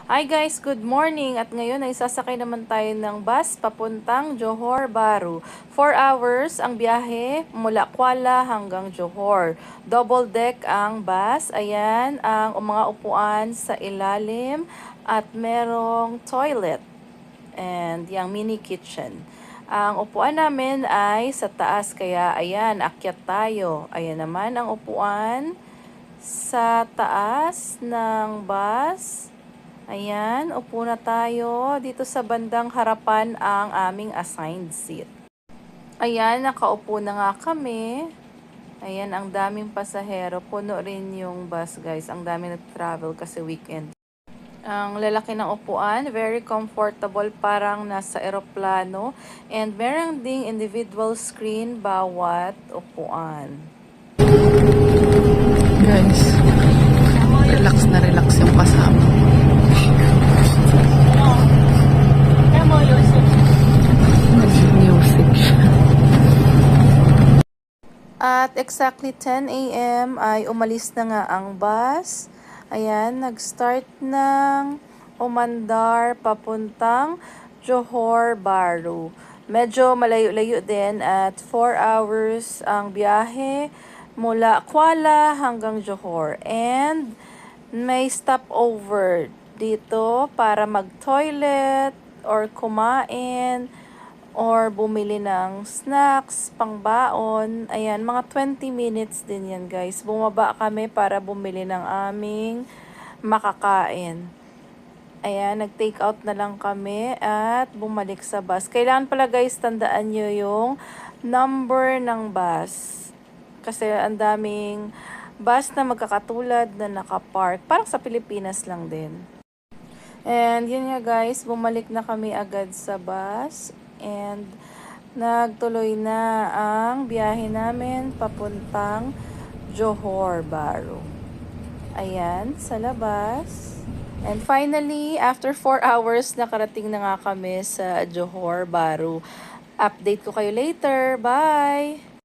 Hi guys, good morning! At ngayon ay sasakay naman tayo ng bus papuntang Johor Bahru. 4 hours ang biyahe mula Kuala hanggang Johor. Double deck ang bus. Ayan ang mga upuan sa ilalim at merong toilet and yung mini kitchen. Ang upuan namin ay sa taas kaya ayan, akyat tayo. Ayan naman ang upuan sa taas ng bus. Ayan, upo na tayo. Dito sa bandang harapan ang aming assigned seat. Ayan, nakaupo na nga kami. Ayan, ang daming pasahero. Puno rin yung bus, guys. Ang daming nag-travel kasi weekend. Ang lalaki ng upuan, very comfortable, parang nasa eroplano. And meron ding individual screen bawat upuan. Guys, relax yung kasama. Music. At exactly 10 a.m. ay umalis na nga ang bus. Ayan, nag-start ng umandar papuntang Johor Bahru. Medyo malayo-layo din at 4 hours ang biyahe mula Kuala hanggang Johor. And may stopover dito para mag-toilet or kumain or bumili ng snacks, pangbaon. Ayan, mga 20 minutes din yan, guys. Bumaba kami para bumili ng aming makakain. Ayan, nag-take out na lang kami at bumalik sa bus. Kailangan pala, guys, tandaan nyo yung number ng bus. Kasi ang daming bus na magkakatulad na nakapark. Parang sa Pilipinas lang din. And yun nga, guys, bumalik na kami agad sa bus. And nagtuloy na ang biyahe namin papuntang Johor Bahru. Ayan, sa labas. And finally, after 4 hours, nakarating na nga kami sa Johor Bahru. Update ko kayo later. Bye!